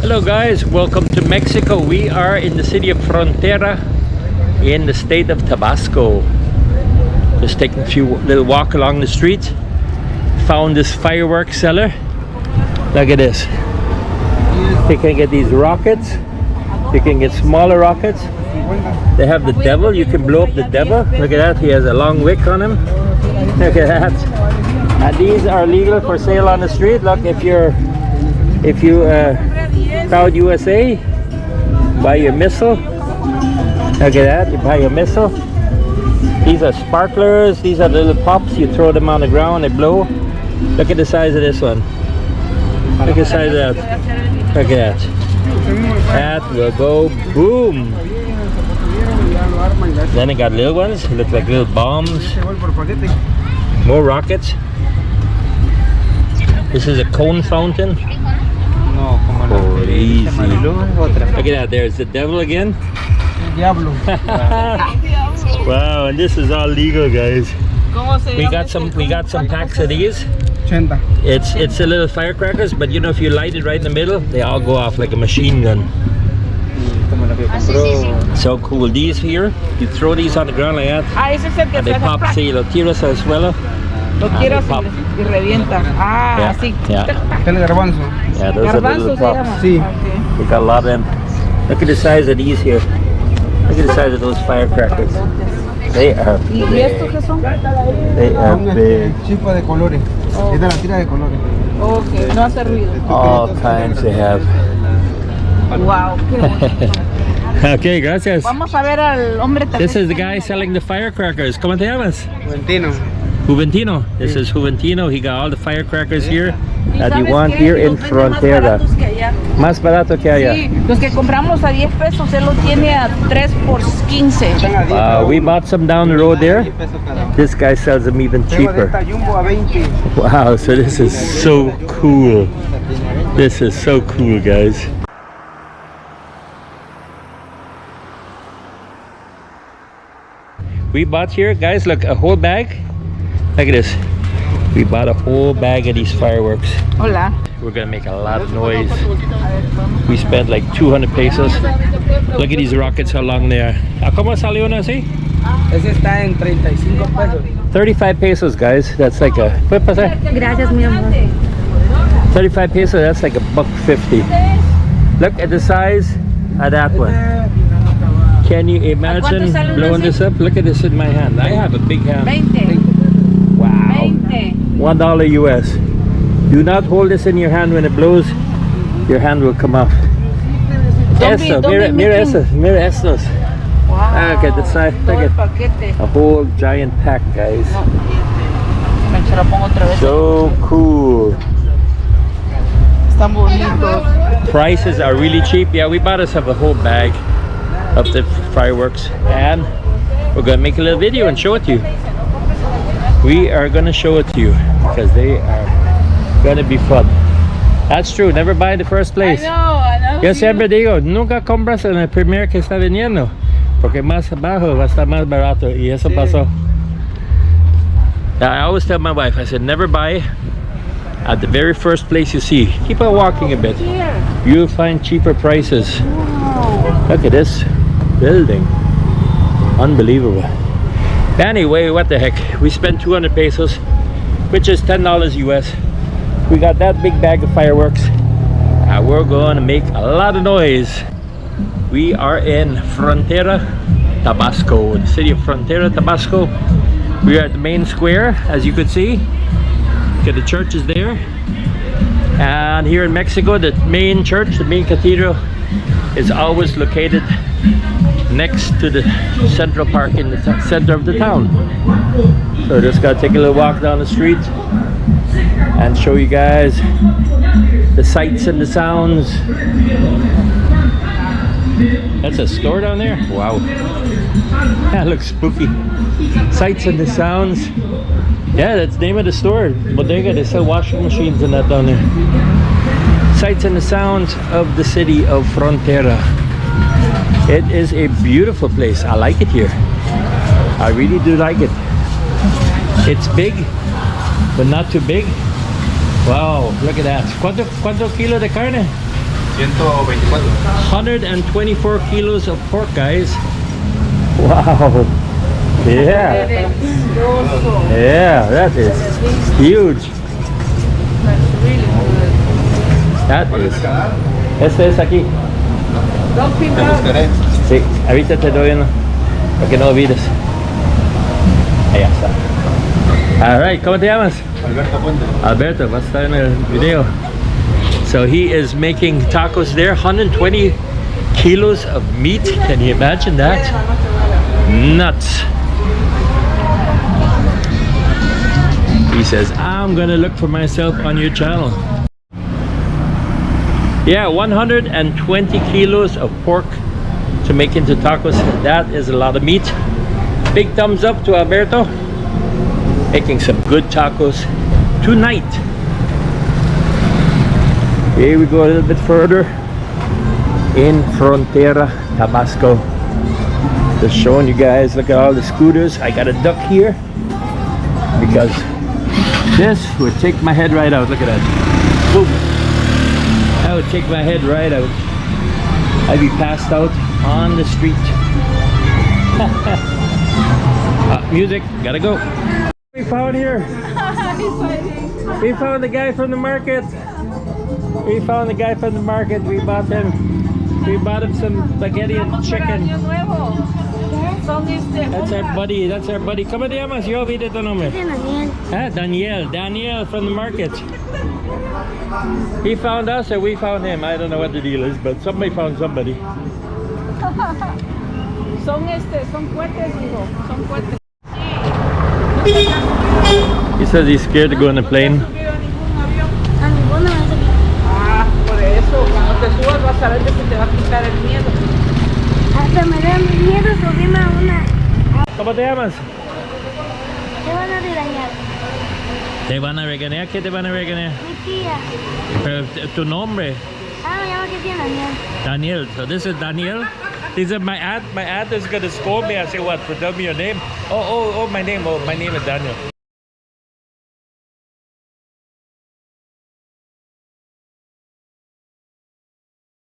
Hello guys, welcome to Mexico. We are in the city of Frontera in the state of Tabasco. Just taking a little walk along the street. Found this fireworks seller. Look at this. You can get these rockets. You can get smaller rockets. They have the devil. You can blow up the devil. Look at that. He has a long wick on him. Look at that. And these are legal for sale on the street. Look, if you Proud USA, buy your missile. Look at that. You buy your missile. These are sparklers. These are little pops. You throw them on the ground. They blow. Look at the size of this one. Look at the size of that. Look at that. That will go boom. Then I got little ones. Look like little bombs. More rockets. This is a cone fountain. Oh, easy. Look at that. There's the devil again. Wow, and this is all legal, guys. We got some packs of these. It's a little firecrackers, but you know, if you light it right in the middle, they all go off like a machine gun. So cool. These here, you throw these on the ground like that, and they pop. See, lo tiras al suelo. Lo tiras y revienta. Ah, así. Yeah. Yeah, those are little pops. Sí. We got a lot of them. Look at the size of these here. Look at the size of those firecrackers. They are big. They are big. Chispa de colores. Es de la tira de colores. Okay, no hace ruido. All kinds they have. Wow. Okay, gracias. Vamos a ver al hombre también. This is the guy selling the firecrackers. ¿Cómo te llamas? Juventino. Juventino. This is Juventino. He got all the firecrackers here that you want here in Frontera. Más barato que allá. Sí, los que compramos a 10 pesos, él lo tiene a 3 por 15. We bought some down the road there. This guy sells them even cheaper. Wow, so this is so cool. This is so cool, guys. We bought here, guys, look, a whole bag. Look at this. We bought a whole bag of these fireworks. Hola. We're gonna make a lot of noise. We spent like 200 pesos. Look at these rockets, how long they are. ¿Cómo salió uno así? Ese está en 35 pesos. 35 pesos, guys. That's like a... ¿Puede pasar? Gracias, mi amor. 35 pesos, that's like $1.50. Look at the size of that one. Can you imagine blowing this up? Look at this in my hand. I have a big hand. 20. Wow. $1 US. Do not hold this in your hand when it blows. Your hand will come off. Mira estos. Wow. Look at the size. Look at a whole giant pack, guys. So cool. Están bonitos. Prices are really cheap. Yeah, we bought us a whole bag of the fireworks, and we're gonna make a little video and show it to you. We are gonna show it to you because they are gonna be fun. That's true. Never buy in the first place. I know. Yo siempre digo, nunca compras en el primer que está viniendo, porque más abajo va a estar más barato, y eso pasó. I always tell my wife, I said, never buy at the very first place you see. Keep on walking a bit. You'll find cheaper prices. Wow. Look at this building. Unbelievable. Anyway, what the heck. We spent 200 pesos, which is $10 US. We got that big bag of fireworks. And we're going to make a lot of noise. We are in Frontera, Tabasco, the city of Frontera, Tabasco. We are at the main square, as you could see. Okay, the church is there. And here in Mexico, the main church, the main cathedral, is always located next to the Central Park in the center of the town. So just gotta take a little walk down the street and show you guys the sights and the sounds. That's a store down there? Wow. That looks spooky. Sights and the sounds. Yeah, that's the name of the store. Bodega. They sell washing machines and that down there. Sights and the sounds of the city of Frontera. It is a beautiful place. I like it here. I really do like it. It's big, but not too big. Wow, look at that. ¿Cuánto kilo de carne? 124 kilos of pork, guys. Wow. Yeah. Delicioso. Yeah, that is huge. That's really good. That is. Este es aquí. DougP. Sí, ahorita te doy uno. Para que no olvides. Allá está. Alright, ¿cómo te llamas? Alberto Puente. Alberto, vas a estar en el video. So he is making tacos there, 120 kilos of meat. Can you imagine that? Nuts. He says, I'm gonna look for myself on your channel. Yeah, 120 kilos of pork to make into tacos. That is a lot of meat. Big thumbs up to Alberto. Making some good tacos tonight. Here we go a little bit further in Frontera, Tabasco. Just showing you guys, look at all the scooters. I got a duck here because this would take my head right out. Look at that. Boom. That would take my head right out. I'd be passed out on the street. Music, gotta go. We found here. We found the guy from the market. We found the guy from the market. We bought him some spaghetti and chicken. That's our buddy. That's our buddy. ¿Cómo te llamas? Yo olvidé tu nombre. Daniel. Daniel from the market. He found us or we found him. I don't know what the deal is, but somebody found somebody. Son fuertes, hijo. Son fuertes. He says he's scared to go on a plane. Ah, por eso, cuando te subas vas a ver que se te va a quitar el miedo. Hasta me da miedo subirme a una. ¿Cómo te llamas? Te van a regañar. ¿Te van a regañar? ¿Qué te van a regañar? Mi tía. Pero tu nombre. Me llama que tiene Daniel. Daniel. So this is Daniel. This is my aunt. My aunt is gonna scold me. I say, what? For tell me your name. Oh, my name. Oh, my name is Daniel.